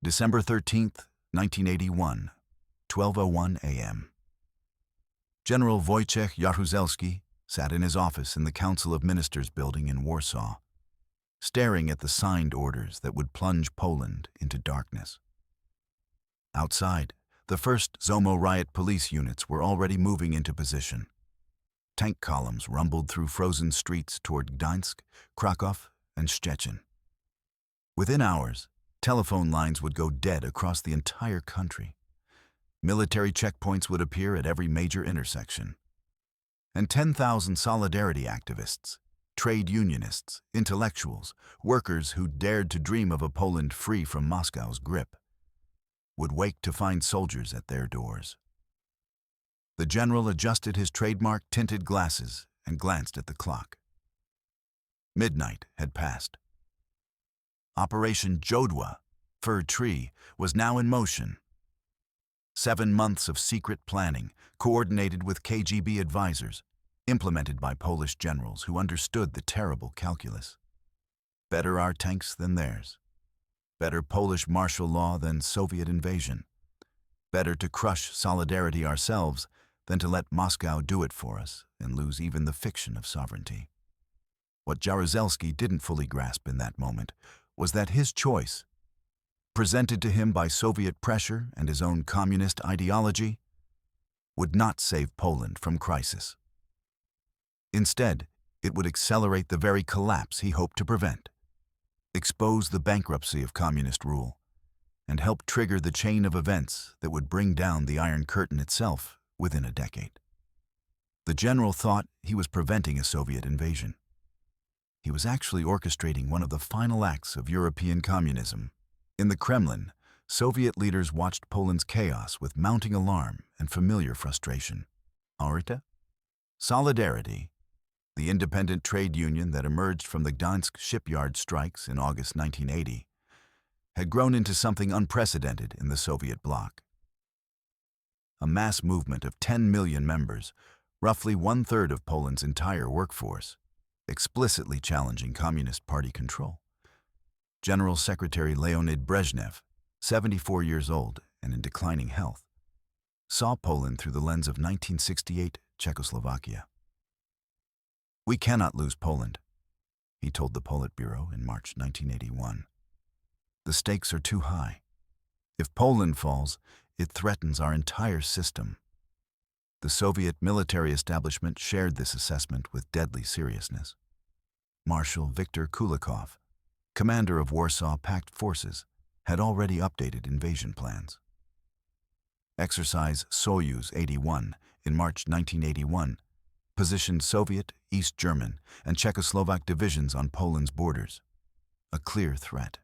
December 13th, 1981, 12:01 a.m. General Wojciech Jaruzelski sat in his office in the Council of Ministers building in Warsaw, staring at the signed orders that would plunge Poland into darkness. Outside, the first Zomo riot police units were already moving into position. Tank columns rumbled through frozen streets toward Gdańsk, Kraków, and Szczecin. Within hours, telephone lines would go dead across the entire country. Military checkpoints would appear at every major intersection. And 10,000 solidarity activists, trade unionists, intellectuals, workers who dared to dream of a Poland free from Moscow's grip, would wake to find soldiers at their doors. The general adjusted his trademark tinted glasses and glanced at the clock. Midnight had passed. Operation Jodła, Fir Tree, was now in motion. 7 months of secret planning, coordinated with KGB advisors, implemented by Polish generals who understood the terrible calculus. Better our tanks than theirs. Better Polish martial law than Soviet invasion. Better to crush solidarity ourselves than to let Moscow do it for us and lose even the fiction of sovereignty. What Jaruzelski didn't fully grasp in that moment was that his choice, presented to him by Soviet pressure and his own communist ideology, would not save Poland from crisis. Instead, it would accelerate the very collapse he hoped to prevent, expose the bankruptcy of communist rule, and help trigger the chain of events that would bring down the Iron Curtain itself within a decade. The general thought he was preventing a Soviet invasion. He was actually orchestrating one of the final acts of European communism. In the Kremlin, Soviet leaders watched Poland's chaos with mounting alarm and familiar frustration. Arta? Solidarity, the independent trade union that emerged from the Gdańsk shipyard strikes in August 1980, had grown into something unprecedented in the Soviet bloc. A mass movement of 10 million members, roughly 1/3 of Poland's entire workforce, explicitly challenging Communist Party control. General Secretary Leonid Brezhnev, 74 years old and in declining health, saw Poland through the lens of 1968 Czechoslovakia. "We cannot lose Poland," he told the Politburo in March 1981. "The stakes are too high. If Poland falls, it threatens our entire system." The Soviet military establishment shared this assessment with deadly seriousness. Marshal Viktor Kulikov, commander of Warsaw Pact forces, had already updated invasion plans. Exercise Soyuz 81 in March 1981 positioned Soviet, East German, and Czechoslovak divisions on Poland's borders, a clear threat.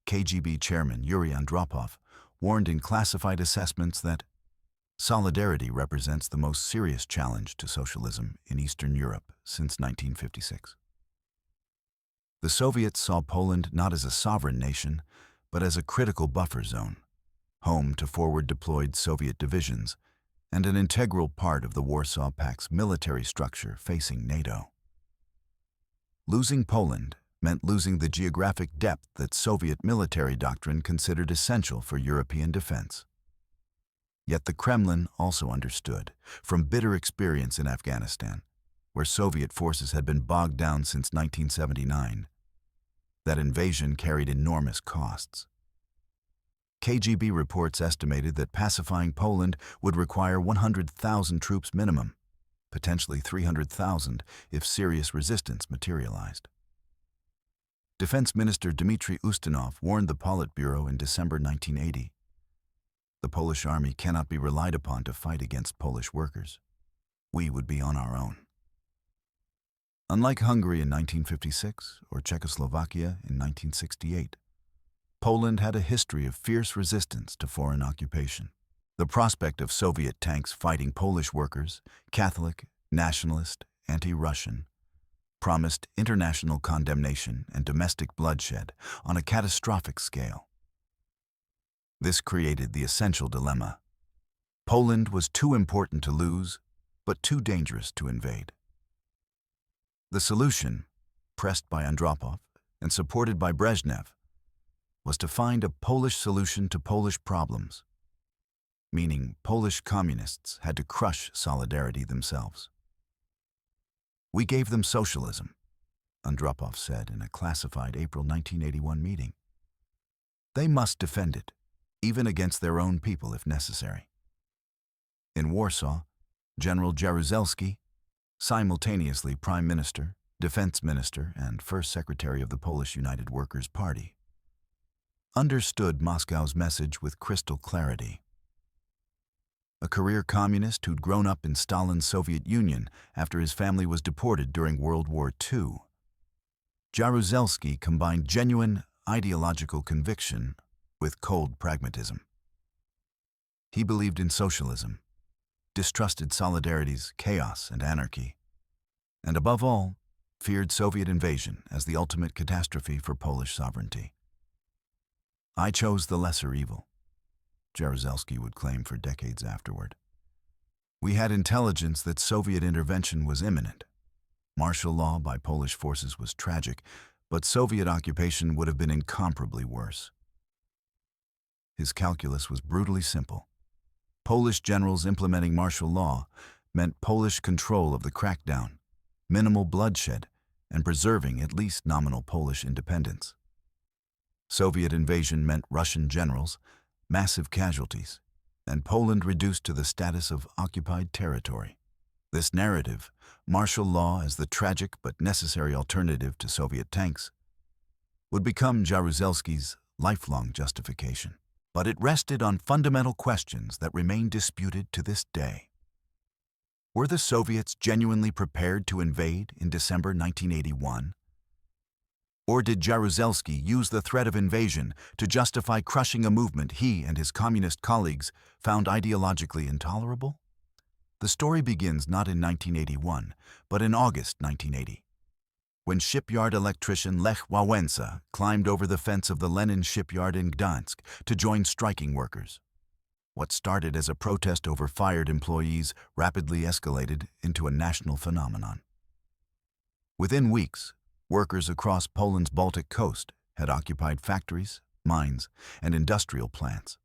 KGB chairman Yuri Andropov warned in classified assessments that solidarity represents the most serious challenge to socialism in Eastern Europe since 1956. The Soviets saw Poland not as a sovereign nation, but as a critical buffer zone, home to forward-deployed Soviet divisions and an integral part of the Warsaw Pact's military structure facing NATO. Losing Poland meant losing the geographic depth that Soviet military doctrine considered essential for European defense. Yet the Kremlin also understood, from bitter experience in Afghanistan, where Soviet forces had been bogged down since 1979, that invasion carried enormous costs. KGB reports estimated that pacifying Poland would require 100,000 troops minimum, potentially 300,000 if serious resistance materialized. Defense Minister Dmitry Ustinov warned the Politburo in December 1980. "The Polish army cannot be relied upon to fight against Polish workers. We would be on our own." Unlike Hungary in 1956 or Czechoslovakia in 1968, Poland had a history of fierce resistance to foreign occupation. The prospect of Soviet tanks fighting Polish workers, Catholic, nationalist, anti-Russian, promised international condemnation and domestic bloodshed on a catastrophic scale. This created the essential dilemma. Poland was too important to lose, but too dangerous to invade. The solution, pressed by Andropov and supported by Brezhnev, was to find a Polish solution to Polish problems, meaning Polish communists had to crush Solidarity themselves. "We gave them socialism," Andropov said in a classified April 1981 meeting. "They must defend it, even against their own people if necessary." In Warsaw, General Jaruzelski, simultaneously Prime Minister, Defense Minister, and First Secretary of the Polish United Workers' Party, understood Moscow's message with crystal clarity. A career communist who'd grown up in Stalin's Soviet Union after his family was deported during World War II, Jaruzelski combined genuine ideological conviction with cold pragmatism. He believed in socialism, distrusted Solidarity's chaos and anarchy, and above all, feared Soviet invasion as the ultimate catastrophe for Polish sovereignty. "I chose the lesser evil," Jaruzelski would claim for decades afterward. "We had intelligence that Soviet intervention was imminent. Martial law by Polish forces was tragic, but Soviet occupation would have been incomparably worse." His calculus was brutally simple. Polish generals implementing martial law meant Polish control of the crackdown, minimal bloodshed, and preserving at least nominal Polish independence. Soviet invasion meant Russian generals, massive casualties, and Poland reduced to the status of occupied territory. This narrative, martial law as the tragic but necessary alternative to Soviet tanks, would become Jaruzelski's lifelong justification. But it rested on fundamental questions that remain disputed to this day. Were the Soviets genuinely prepared to invade in December 1981? Or did Jaruzelski use the threat of invasion to justify crushing a movement he and his communist colleagues found ideologically intolerable? The story begins not in 1981, but in August 1980, when shipyard electrician Lech Wałęsa climbed over the fence of the Lenin shipyard in Gdańsk to join striking workers. What started as a protest over fired employees rapidly escalated into a national phenomenon. Within weeks, workers across Poland's Baltic coast had occupied factories, mines, and industrial plants.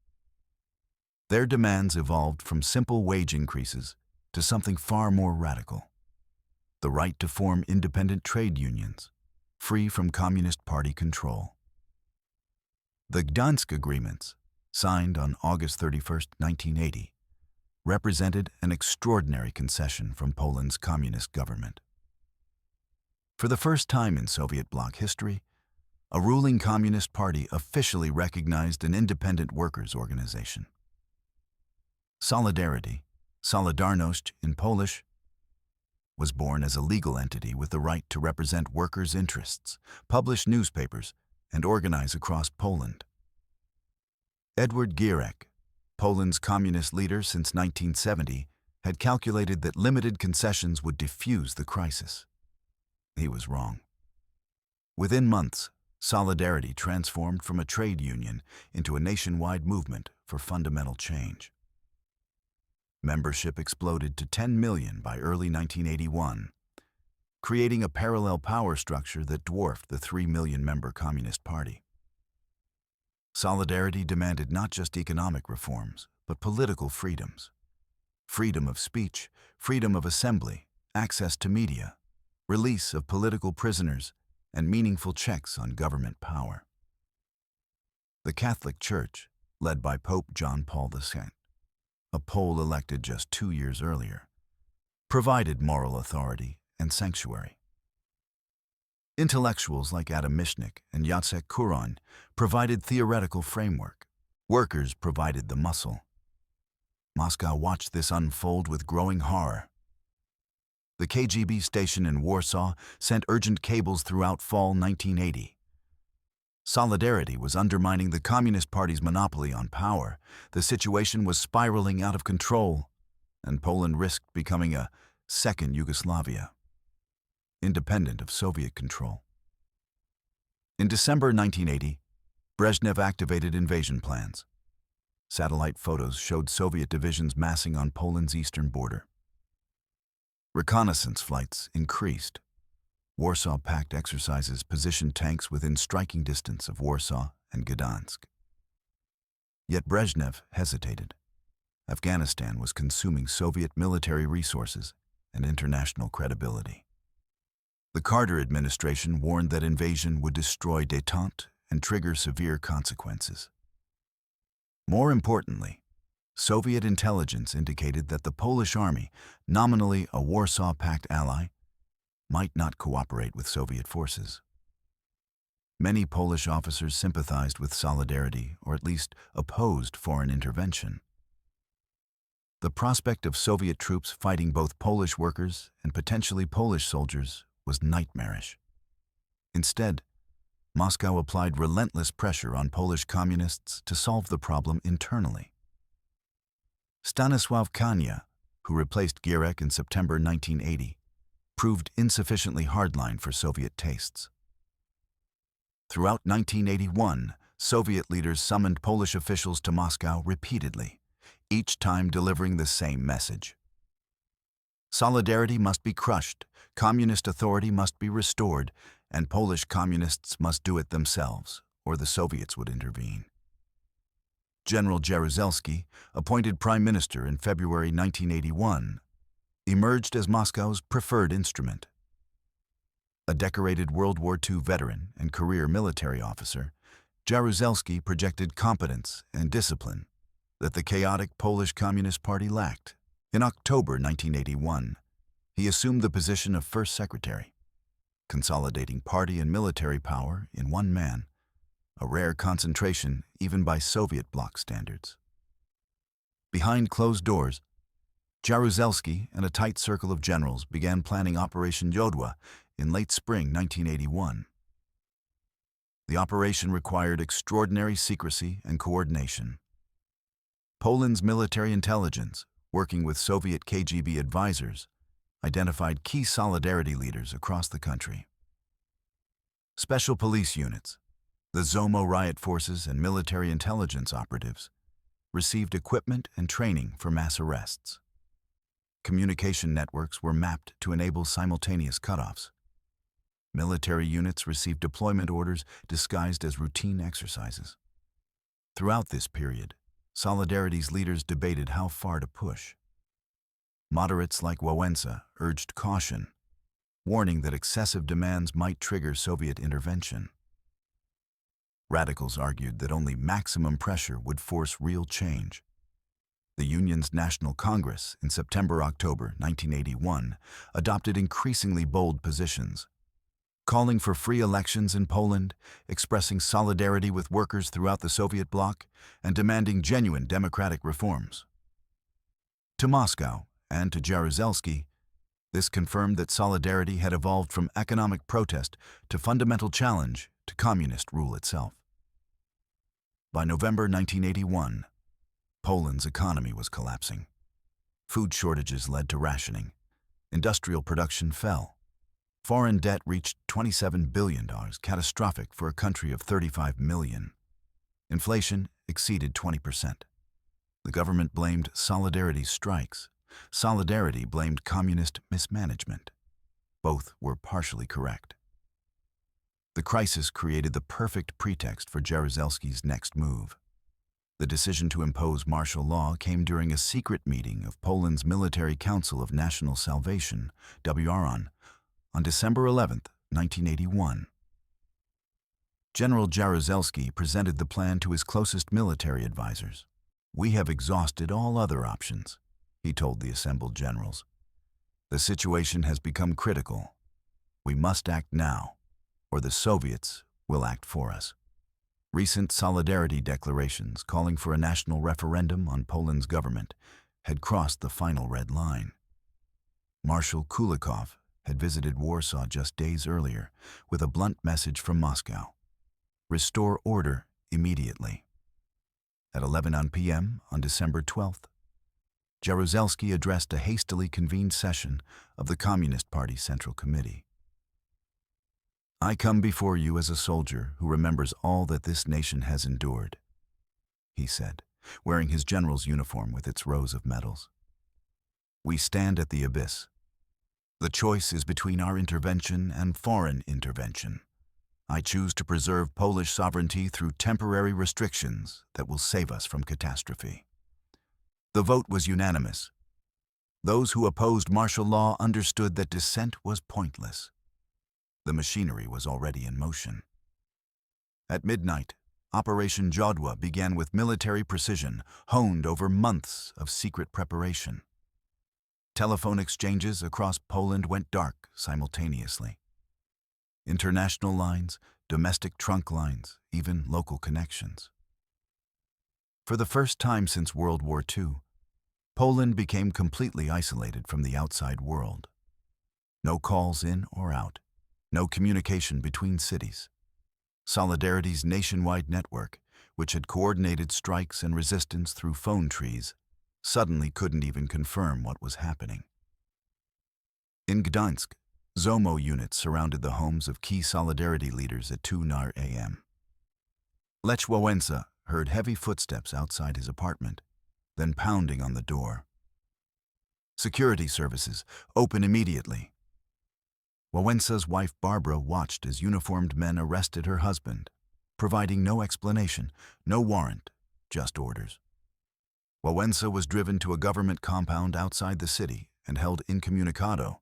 Their demands evolved from simple wage increases to something far more radical: the right to form independent trade unions, free from Communist Party control. The Gdańsk Agreements, signed on August 31, 1980, represented an extraordinary concession from Poland's communist government. For the first time in Soviet bloc history, a ruling Communist Party officially recognized an independent workers' organization. Solidarity, Solidarność in Polish, was born as a legal entity with the right to represent workers' interests, publish newspapers, and organize across Poland. Edward Gierek, Poland's communist leader since 1970, had calculated that limited concessions would defuse the crisis. He was wrong. Within months, Solidarity transformed from a trade union into a nationwide movement for fundamental change. Membership exploded to 10 million by early 1981, creating a parallel power structure that dwarfed the 3 million-member Communist Party. Solidarity demanded not just economic reforms, but political freedoms. Freedom of speech, freedom of assembly, access to media, release of political prisoners, and meaningful checks on government power. The Catholic Church, led by Pope John Paul II, a Pole elected just 2 years earlier, provided moral authority and sanctuary. Intellectuals like Adam Michnik and Jacek Kuroń provided theoretical framework. Workers provided the muscle. Moscow watched this unfold with growing horror. The KGB station in Warsaw sent urgent cables throughout fall 1980. Solidarity was undermining the Communist Party's monopoly on power. The situation was spiraling out of control, and Poland risked becoming a second Yugoslavia, independent of Soviet control. In December 1980, Brezhnev activated invasion plans. Satellite photos showed Soviet divisions massing on Poland's eastern border. Reconnaissance flights increased. Warsaw Pact exercises positioned tanks within striking distance of Warsaw and Gdansk. Yet Brezhnev hesitated. Afghanistan was consuming Soviet military resources and international credibility. The Carter administration warned that invasion would destroy détente and trigger severe consequences. More importantly, Soviet intelligence indicated that the Polish army, nominally a Warsaw Pact ally, might not cooperate with Soviet forces. Many Polish officers sympathized with Solidarity, or at least opposed foreign intervention. The prospect of Soviet troops fighting both Polish workers and potentially Polish soldiers was nightmarish. Instead, Moscow applied relentless pressure on Polish communists to solve the problem internally. Stanisław Kania, who replaced Gierek in September 1980, proved insufficiently hardline for Soviet tastes. Throughout 1981, Soviet leaders summoned Polish officials to Moscow repeatedly, each time delivering the same message. Solidarity must be crushed, communist authority must be restored, and Polish communists must do it themselves, or the Soviets would intervene. General Jaruzelski, appointed prime minister in February 1981, emerged as Moscow's preferred instrument. A decorated World War II veteran and career military officer, Jaruzelski projected competence and discipline that the chaotic Polish Communist Party lacked. In October 1981, he assumed the position of first secretary, consolidating party and military power in one man, a rare concentration even by Soviet bloc standards. Behind closed doors, Jaruzelski and a tight circle of generals began planning Operation Jodła in late spring 1981. The operation required extraordinary secrecy and coordination. Poland's military intelligence, working with Soviet KGB advisors, identified key Solidarity leaders across the country. Special police units, the Zomo riot forces and military intelligence operatives, received equipment and training for mass arrests. Communication networks were mapped to enable simultaneous cutoffs. Military units received deployment orders disguised as routine exercises. Throughout this period, Solidarity's leaders debated how far to push. Moderates like Wałęsa urged caution, warning that excessive demands might trigger Soviet intervention. Radicals argued that only maximum pressure would force real change. The Union's National Congress in September-October 1981 adopted increasingly bold positions, calling for free elections in Poland, expressing solidarity with workers throughout the Soviet bloc, and demanding genuine democratic reforms. To Moscow and to Jaruzelski, this confirmed that Solidarity had evolved from economic protest to fundamental challenge to communist rule itself. By November 1981, Poland's economy was collapsing. Food shortages led to rationing. Industrial production fell. Foreign debt reached $27 billion, catastrophic for a country of 35 million. Inflation exceeded 20%. The government blamed Solidarity's strikes. Solidarity blamed communist mismanagement. Both were partially correct. The crisis created the perfect pretext for Jaruzelski's next move. The decision to impose martial law came during a secret meeting of Poland's Military Council of National Salvation, WRON, on December 11, 1981. General Jaruzelski presented the plan to his closest military advisors. "We have exhausted all other options," he told the assembled generals. "The situation has become critical. We must act now, or the Soviets will act for us." Recent Solidarity declarations calling for a national referendum on Poland's government had crossed the final red line. Marshal Kulikov had visited Warsaw just days earlier with a blunt message from Moscow: restore order immediately. At 11 p.m. on December 12th, Jaruzelski addressed a hastily convened session of the Communist Party Central Committee. "I come before you as a soldier who remembers all that this nation has endured," he said, wearing his general's uniform with its rows of medals. "We stand at the abyss. The choice is between our intervention and foreign intervention. I choose to preserve Polish sovereignty through temporary restrictions that will save us from catastrophe. The vote was unanimous. Those who opposed martial law understood that dissent was pointless. The machinery was already in motion. At midnight, Operation Jodła began with military precision, honed over months of secret preparation. Telephone exchanges across Poland went dark simultaneously. International lines, domestic trunk lines, even local connections. For the first time since World War II, Poland became completely isolated from the outside world. No calls in or out, no communication between cities. Solidarity's nationwide network, which had coordinated strikes and resistance through phone trees, suddenly couldn't even confirm what was happening. In Gdańsk, ZOMO units surrounded the homes of key Solidarity leaders at 2 a.m. Lech Wałęsa heard heavy footsteps outside his apartment, then pounding on the door. Security services, open immediately. Wałęsa's wife Barbara watched as uniformed men arrested her husband, providing no explanation, no warrant, just orders. Wałęsa was driven to a government compound outside the city and held incommunicado.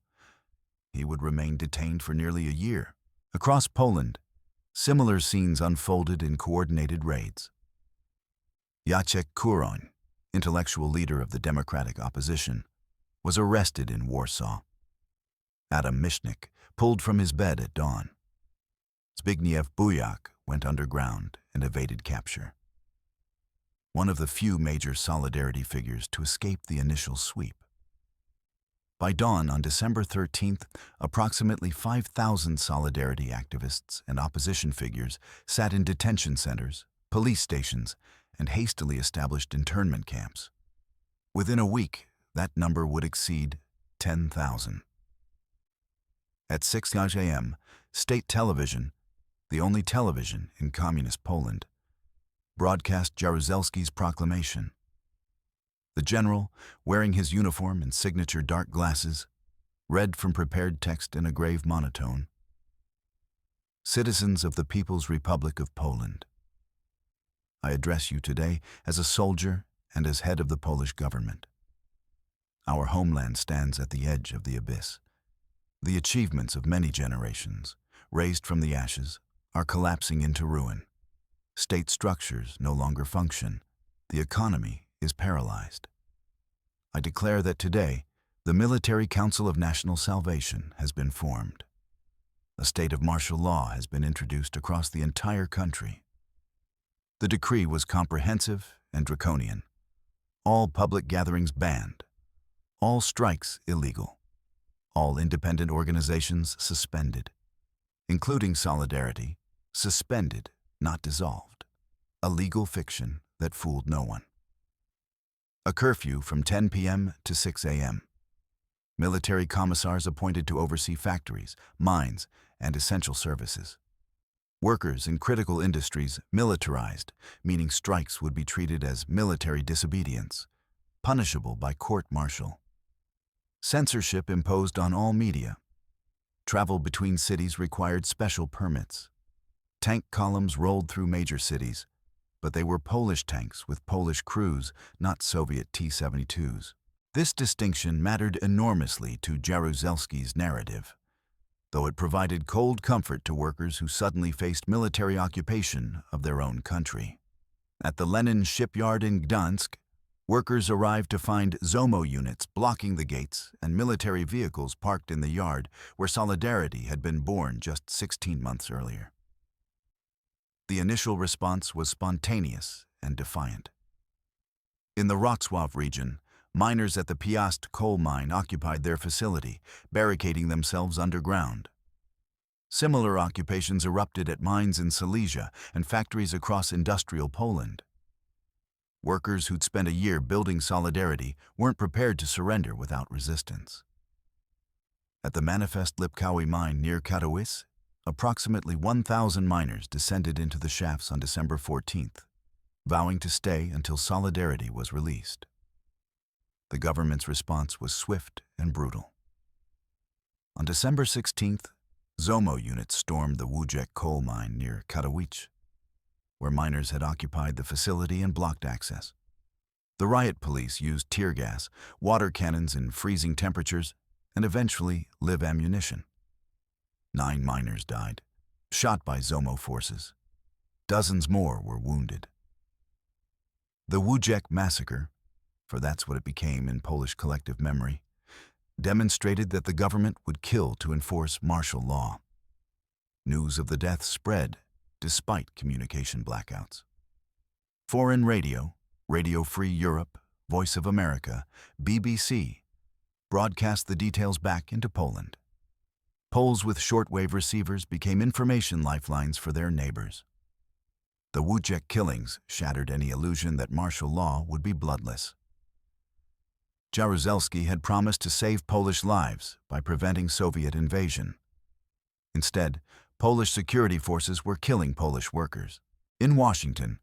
He would remain detained for nearly a year. Across Poland, similar scenes unfolded in coordinated raids. Jacek Kuroń, intellectual leader of the democratic opposition, was arrested in Warsaw. Adam Michnik pulled from his bed at dawn. Zbigniew Bujek went underground and evaded capture. One of the few major Solidarity figures to escape the initial sweep. By dawn on December 13th, approximately 5,000 Solidarity activists and opposition figures sat in detention centers, police stations, and hastily established internment camps. Within a week, that number would exceed 10,000. At 6 a.m., state television, the only television in communist Poland, broadcast Jaruzelski's proclamation. The general, wearing his uniform and signature dark glasses, read from prepared text in a grave monotone. Citizens of the People's Republic of Poland, I address you today as a soldier and as head of the Polish government. Our homeland stands at the edge of the abyss. The achievements of many generations, raised from the ashes, are collapsing into ruin. State structures no longer function. The economy is paralyzed. I declare that today, the Military Council of National Salvation has been formed. A state of martial law has been introduced across the entire country. The decree was comprehensive and draconian. All public gatherings banned. All strikes illegal. All independent organizations suspended, including Solidarity, suspended, not dissolved. A legal fiction that fooled no one. A curfew from 10 p.m. to 6 a.m. Military commissars appointed to oversee factories, mines, and essential services. Workers in critical industries militarized, meaning strikes would be treated as military disobedience, punishable by court-martial. Censorship imposed on all media. Travel between cities required special permits. Tank columns rolled through major cities, but they were Polish tanks with Polish crews, not Soviet T-72s. This distinction mattered enormously to Jaruzelski's narrative, though it provided cold comfort to workers who suddenly faced military occupation of their own country. At the Lenin shipyard in Gdańsk, workers arrived to find ZOMO units blocking the gates and military vehicles parked in the yard where Solidarity had been born just 16 months earlier. The initial response was spontaneous and defiant. In the Wrocław region, miners at the Piast coal mine occupied their facility, barricading themselves underground. Similar occupations erupted at mines in Silesia and factories across industrial Poland. Workers who'd spent a year building Solidarity weren't prepared to surrender without resistance. At the Manifest Lipkowy mine near Katowice, approximately 1,000 miners descended into the shafts on December 14th, vowing to stay until Solidarity was released. The government's response was swift and brutal. On December 16th, ZOMO units stormed the Wujek coal mine near Katowice, where miners had occupied the facility and blocked access. The riot police used tear gas, water cannons in freezing temperatures, and eventually live ammunition. 9 miners died, shot by ZOMO forces. Dozens more were wounded. The Wujek massacre, for that's what it became in Polish collective memory, demonstrated that the government would kill to enforce martial law. News of the deaths spread despite communication blackouts. Foreign radio, Radio Free Europe, Voice of America, BBC, broadcast the details back into Poland. Poles with shortwave receivers became information lifelines for their neighbors. The Wujek killings shattered any illusion that martial law would be bloodless. Jaruzelski had promised to save Polish lives by preventing Soviet invasion. Instead, Polish security forces were killing Polish workers. In Washington,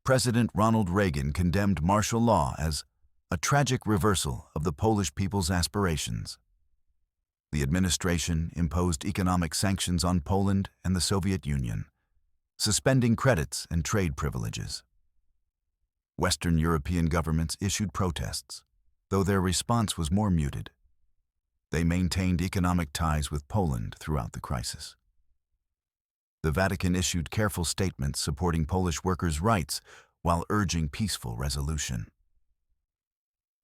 President Ronald Reagan condemned martial law as a tragic reversal of the Polish people's aspirations. The administration imposed economic sanctions on Poland and the Soviet Union, suspending credits and trade privileges. Western European governments issued protests, though their response was more muted. They maintained economic ties with Poland throughout the crisis. The Vatican issued careful statements supporting Polish workers' rights while urging peaceful resolution.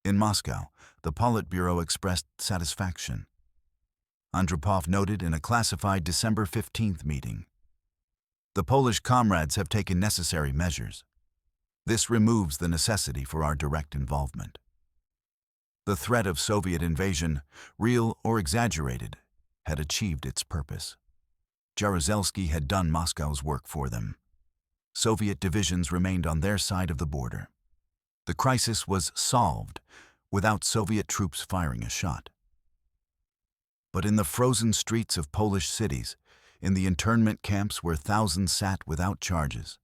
In Moscow, the Politburo expressed satisfaction. Andropov noted in a classified December 15th meeting, "The Polish comrades have taken necessary measures. This removes the necessity for our direct involvement." The threat of Soviet invasion, real or exaggerated, had achieved its purpose. Jaruzelski had done Moscow's work for them. Soviet divisions remained on their side of the border. The crisis was solved without Soviet troops firing a shot. But in the frozen streets of Polish cities, in the internment camps where thousands sat without charges,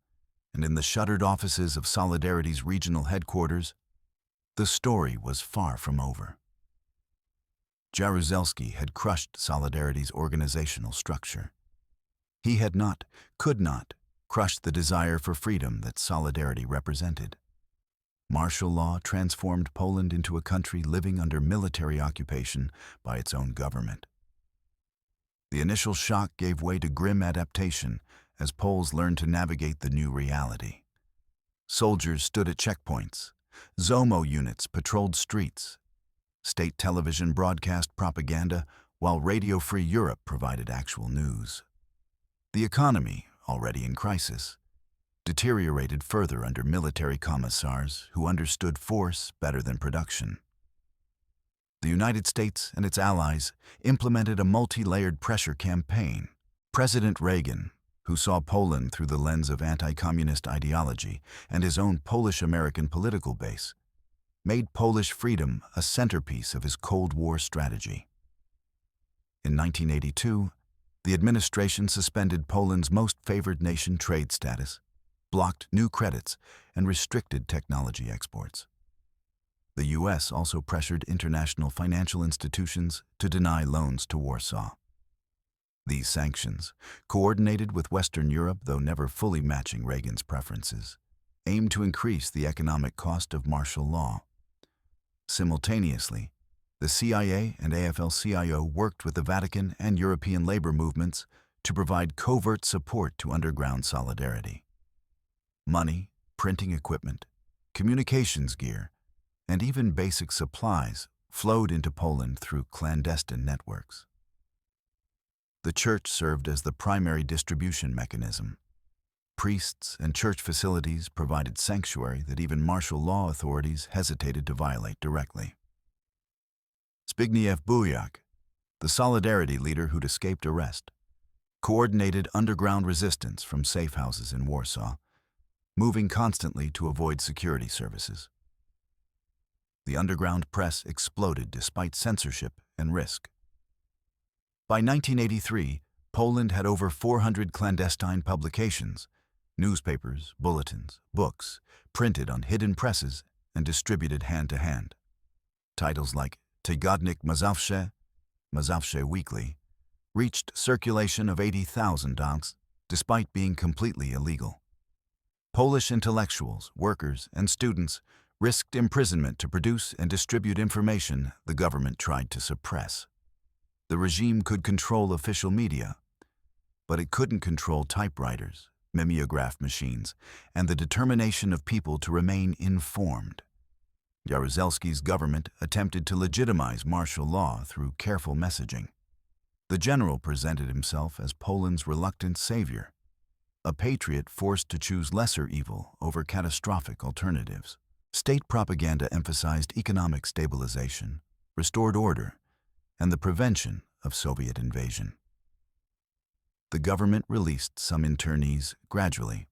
and in the shuttered offices of Solidarity's regional headquarters, the story was far from over. Jaruzelski had crushed Solidarity's organizational structure. He had not, could not, crush the desire for freedom that Solidarity represented. Martial law transformed Poland into a country living under military occupation by its own government. The initial shock gave way to grim adaptation as Poles learned to navigate the new reality. Soldiers stood at checkpoints. ZOMO units patrolled streets. State television broadcast propaganda, while Radio Free Europe provided actual news. The economy, already in crisis, deteriorated further under military commissars who understood force better than production. The United States and its allies implemented a multi-layered pressure campaign. President Reagan, who saw Poland through the lens of anti-communist ideology and his own Polish-American political base, made Polish freedom a centerpiece of his Cold War strategy. In 1982, the administration suspended Poland's most favored nation trade status, blocked new credits, and restricted technology exports. The U.S. also pressured international financial institutions to deny loans to Warsaw. These sanctions, coordinated with Western Europe though never fully matching Reagan's preferences, aimed to increase the economic cost of martial law. Simultaneously, the CIA and AFL-CIO worked with the Vatican and European labor movements to provide covert support to underground Solidarity. Money, printing equipment, communications gear, and even basic supplies flowed into Poland through clandestine networks. The church served as the primary distribution mechanism. Priests and church facilities provided sanctuary that even martial law authorities hesitated to violate directly. Zbigniew Wujek, the Solidarity leader who'd escaped arrest, coordinated underground resistance from safe houses in Warsaw, moving constantly to avoid security services. The underground press exploded despite censorship and risk. By 1983, Poland had over 400 clandestine publications, newspapers, bulletins, books, printed on hidden presses and distributed hand-to-hand. Titles like Tygodnik Mazowsze, Massacre weekly, reached circulation of 80,000 donks, despite being completely illegal. Polish intellectuals, workers, and students risked imprisonment to produce and distribute information the government tried to suppress. The regime could control official media, but it couldn't control typewriters, mimeograph machines, and the determination of people to remain informed. Jaruzelski's government attempted to legitimize martial law through careful messaging. The general presented himself as Poland's reluctant savior, a patriot forced to choose lesser evil over catastrophic alternatives. State propaganda emphasized economic stabilization, restored order, and the prevention of Soviet invasion. The government released some internees gradually.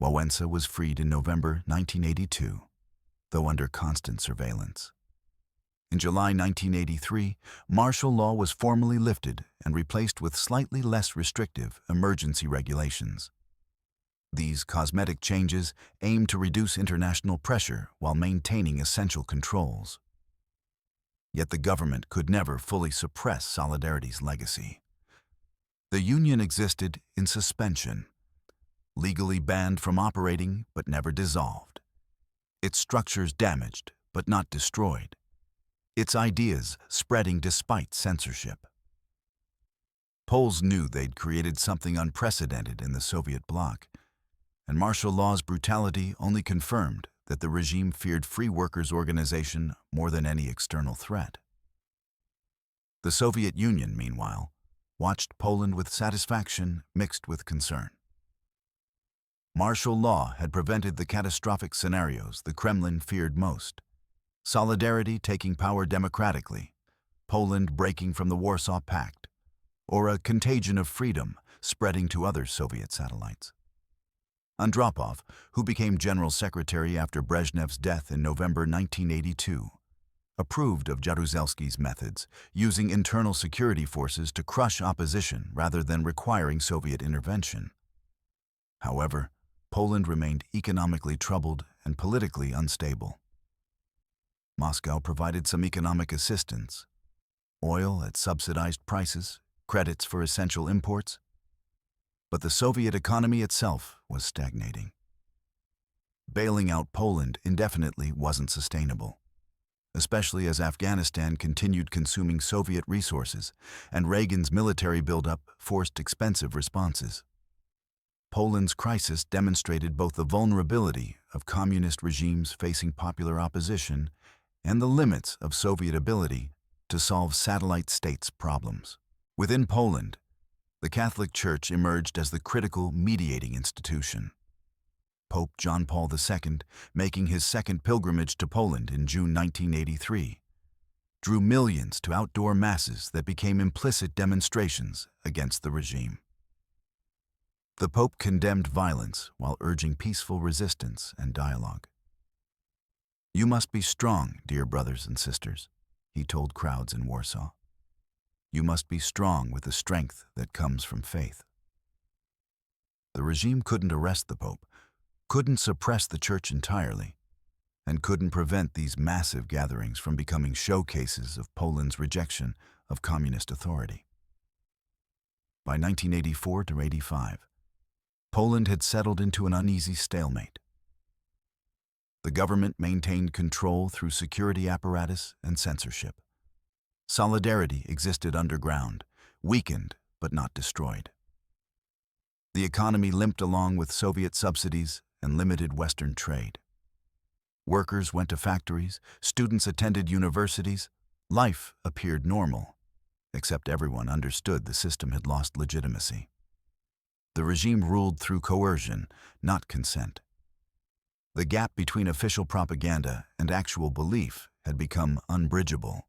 Wałęsa was freed in November 1982, though under constant surveillance. In July 1983, martial law was formally lifted and replaced with slightly less restrictive emergency regulations. These cosmetic changes aimed to reduce international pressure while maintaining essential controls. Yet the government could never fully suppress Solidarity's legacy. The union existed in suspension, legally banned from operating but never dissolved. Its structures damaged but not destroyed. Its ideas spreading despite censorship. Poles knew they'd created something unprecedented in the Soviet bloc, and martial law's brutality only confirmed that the regime feared free workers' organization more than any external threat. The Soviet Union, meanwhile, watched Poland with satisfaction mixed with concern. Martial law had prevented the catastrophic scenarios the Kremlin feared most: Solidarity taking power democratically, Poland breaking from the Warsaw Pact, or a contagion of freedom spreading to other Soviet satellites. Andropov, who became General Secretary after Brezhnev's death in November 1982, approved of Jaruzelski's methods, using internal security forces to crush opposition rather than requiring Soviet intervention. However, Poland remained economically troubled and politically unstable. Moscow provided some economic assistance: oil at subsidized prices, credits for essential imports. But the Soviet economy itself was stagnating. Bailing out Poland indefinitely wasn't sustainable, especially as Afghanistan continued consuming Soviet resources and Reagan's military buildup forced expensive responses. Poland's crisis demonstrated both the vulnerability of communist regimes facing popular opposition and the limits of Soviet ability to solve satellite states' problems. Within Poland, the Catholic Church emerged as the critical mediating institution. Pope John Paul II, making his second pilgrimage to Poland in June 1983, drew millions to outdoor masses that became implicit demonstrations against the regime. The Pope condemned violence while urging peaceful resistance and dialogue. "You must be strong, dear brothers and sisters," he told crowds in Warsaw. "You must be strong with the strength that comes from faith." The regime couldn't arrest the Pope, couldn't suppress the Church entirely, and couldn't prevent these massive gatherings from becoming showcases of Poland's rejection of communist authority. By 1984–85, Poland had settled into an uneasy stalemate. The government maintained control through security apparatus and censorship. Solidarity existed underground, weakened but not destroyed. The economy limped along with Soviet subsidies and limited Western trade. Workers went to factories, students attended universities, life appeared normal, except everyone understood the system had lost legitimacy. The regime ruled through coercion, not consent. The gap between official propaganda and actual belief had become unbridgeable.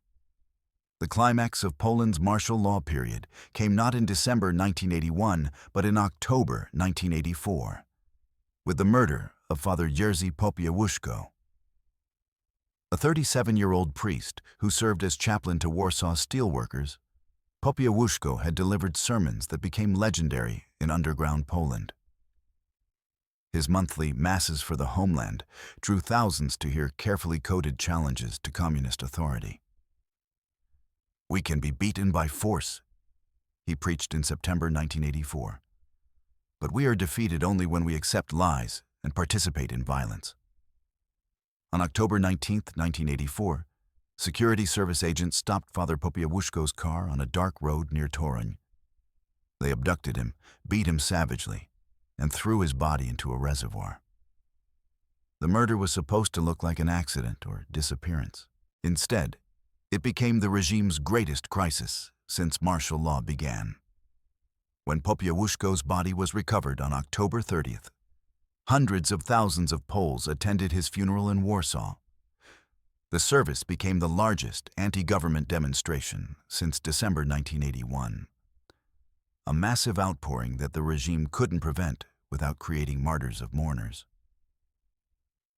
The climax of Poland's martial law period came not in December 1981, but in October 1984, with the murder of Father Jerzy Popiełuszko. A 37-year-old priest who served as chaplain to Warsaw steelworkers, Popiełuszko had delivered sermons that became legendary in underground Poland. His monthly Masses for the Homeland drew thousands to hear carefully coded challenges to communist authority. "We can be beaten by force," he preached in September 1984. "But we are defeated only when we accept lies and participate in violence." On October 19, 1984, security service agents stopped Father Popiełuszko's car on a dark road near Toruń. They abducted him, beat him savagely, and threw his body into a reservoir. The murder was supposed to look like an accident or disappearance. Instead, it became the regime's greatest crisis since martial law began. When Popiełuszko's body was recovered on October 30th, hundreds of thousands of Poles attended his funeral in Warsaw. The service became the largest anti-government demonstration since December 1981. A massive outpouring that the regime couldn't prevent without creating martyrs of mourners.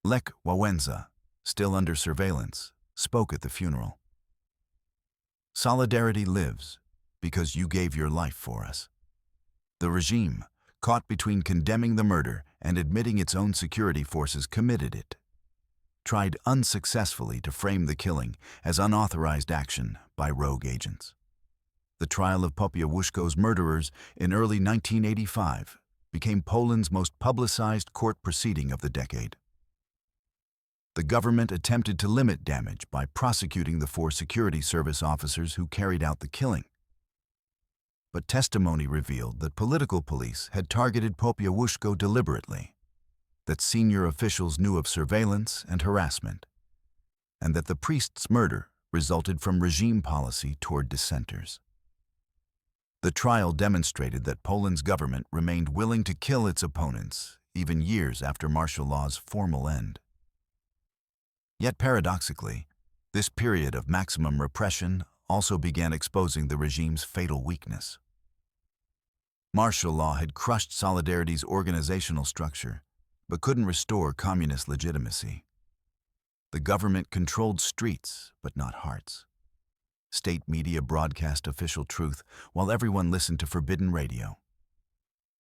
Lech Wałęsa, still under surveillance, spoke at the funeral. "Solidarity lives because you gave your life for us." The regime, caught between condemning the murder and admitting its own security forces committed it, tried unsuccessfully to frame the killing as unauthorized action by rogue agents. The trial of Popiełuszko's murderers in early 1985 became Poland's most publicized court proceeding of the decade. The government attempted to limit damage by prosecuting the 4 security service officers who carried out the killing. But testimony revealed that political police had targeted Popiełuszko deliberately, that senior officials knew of surveillance and harassment, and that the priest's murder resulted from regime policy toward dissenters. The trial demonstrated that Poland's government remained willing to kill its opponents even years after martial law's formal end. Yet paradoxically, this period of maximum repression also began exposing the regime's fatal weakness. Martial law had crushed Solidarity's organizational structure, but couldn't restore communist legitimacy. The government controlled streets, but not hearts. State media broadcast official truth while everyone listened to forbidden radio.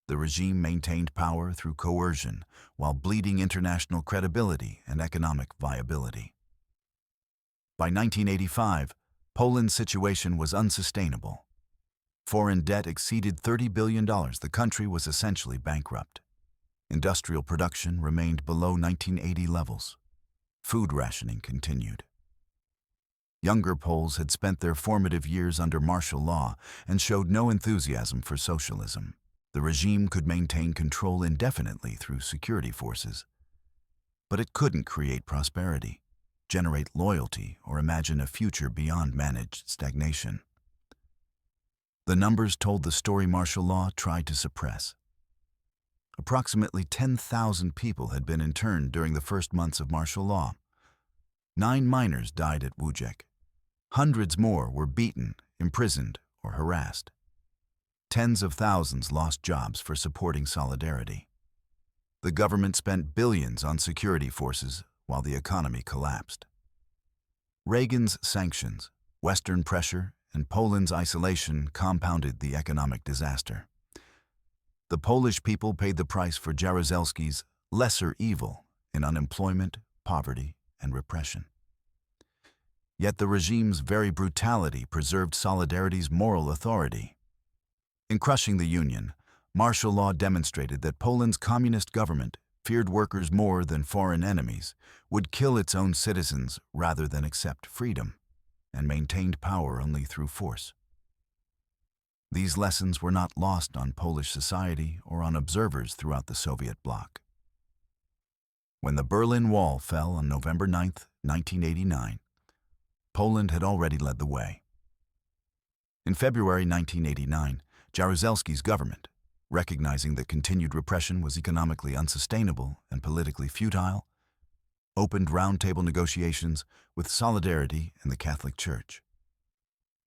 The regime maintained power through coercion while bleeding international credibility and economic viability. By 1985, Poland's situation was unsustainable. Foreign debt exceeded $30 billion. The country was essentially bankrupt. Industrial production remained below 1980 levels. Food rationing continued. Younger Poles had spent their formative years under martial law and showed no enthusiasm for socialism. The regime could maintain control indefinitely through security forces, but it couldn't create prosperity, generate loyalty, or imagine a future beyond managed stagnation. The numbers told the story martial law tried to suppress. Approximately 10,000 people had been interned during the first months of martial law. 9 miners died at Wujek. Hundreds more were beaten, imprisoned, or harassed. Tens of thousands lost jobs for supporting Solidarity. The government spent billions on security forces while the economy collapsed. Reagan's sanctions, Western pressure, and Poland's isolation compounded the economic disaster. The Polish people paid the price for Jaruzelski's lesser evil in unemployment, poverty, and repression. Yet the regime's very brutality preserved Solidarity's moral authority. In crushing the Union, martial law demonstrated that Poland's communist government feared workers more than foreign enemies, would kill its own citizens rather than accept freedom, and maintained power only through force. These lessons were not lost on Polish society or on observers throughout the Soviet bloc. When the Berlin Wall fell on November 9, 1989, Poland had already led the way. In February 1989, Jaruzelski's government, recognizing that continued repression was economically unsustainable and politically futile, opened roundtable negotiations with Solidarity and the Catholic Church.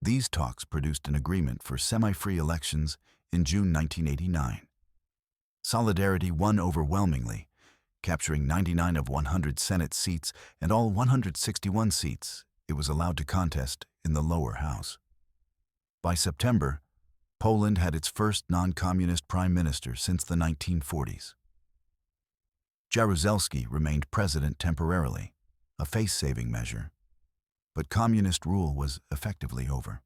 These talks produced an agreement for semi-free elections in June 1989. Solidarity won overwhelmingly, capturing 99 of 100 Senate seats and all 161 seats it was allowed to contest in the lower house. By September, Poland had its first non-communist prime minister since the 1940s. Jaruzelski remained president temporarily, a face-saving measure, but communist rule was effectively over.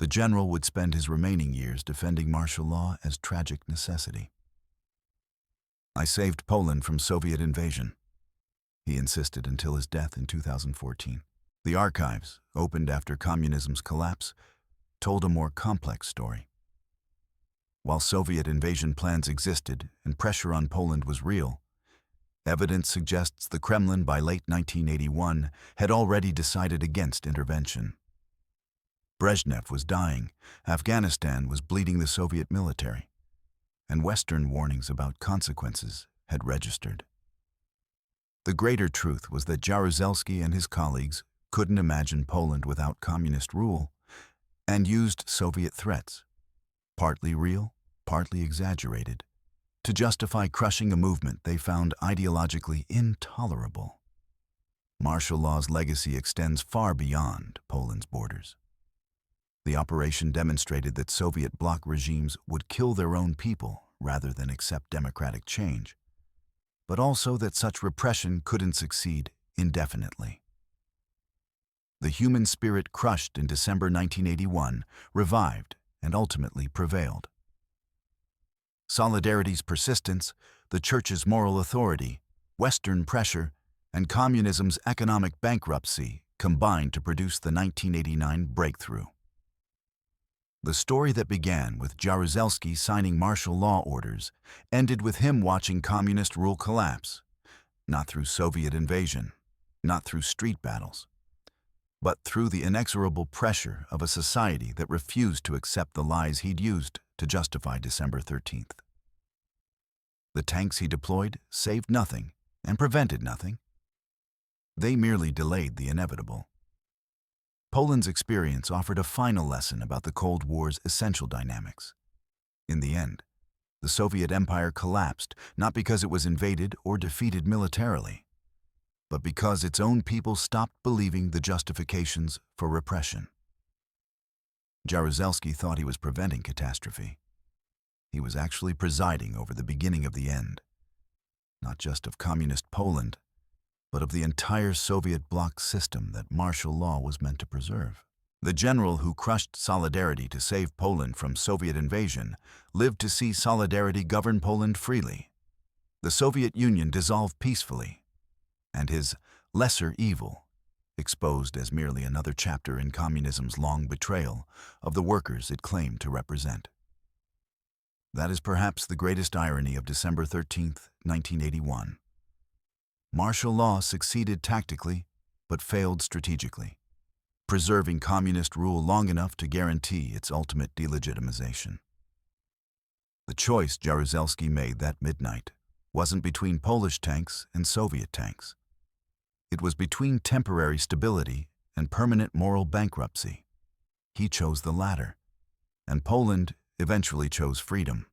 The general would spend his remaining years defending martial law as tragic necessity. "I saved Poland from Soviet invasion," he insisted until his death in 2014. The archives, opened after communism's collapse, told a more complex story. While Soviet invasion plans existed and pressure on Poland was real, evidence suggests the Kremlin by late 1981 had already decided against intervention. Brezhnev was dying, Afghanistan was bleeding the Soviet military, and Western warnings about consequences had registered. The greater truth was that Jaruzelski and his colleagues couldn't imagine Poland without communist rule, and used Soviet threats, partly real, partly exaggerated, to justify crushing a movement they found ideologically intolerable. Martial law's legacy extends far beyond Poland's borders. The operation demonstrated that Soviet bloc regimes would kill their own people rather than accept democratic change, but also that such repression couldn't succeed indefinitely. The human spirit crushed in December 1981 revived and ultimately prevailed. Solidarity's persistence, the Church's moral authority, Western pressure, and communism's economic bankruptcy combined to produce the 1989 breakthrough. The story that began with Jaruzelski signing martial law orders ended with him watching communist rule collapse, not through Soviet invasion, not through street battles, but through the inexorable pressure of a society that refused to accept the lies he'd used to justify December 13th. The tanks he deployed saved nothing and prevented nothing. They merely delayed the inevitable. Poland's experience offered a final lesson about the Cold War's essential dynamics. In the end, the Soviet Empire collapsed not because it was invaded or defeated militarily, but because its own people stopped believing the justifications for repression. Jaruzelski thought he was preventing catastrophe. He was actually presiding over the beginning of the end, not just of communist Poland, but of the entire Soviet bloc system that martial law was meant to preserve. The general who crushed Solidarity to save Poland from Soviet invasion lived to see Solidarity govern Poland freely. The Soviet Union dissolved peacefully, and his lesser evil, exposed as merely another chapter in communism's long betrayal of the workers it claimed to represent. That is perhaps the greatest irony of December 13th, 1981. Martial law succeeded tactically, but failed strategically, preserving communist rule long enough to guarantee its ultimate delegitimization. The choice Jaruzelski made that midnight wasn't between Polish tanks and Soviet tanks. It was between temporary stability and permanent moral bankruptcy. He chose the latter, and Poland eventually chose freedom.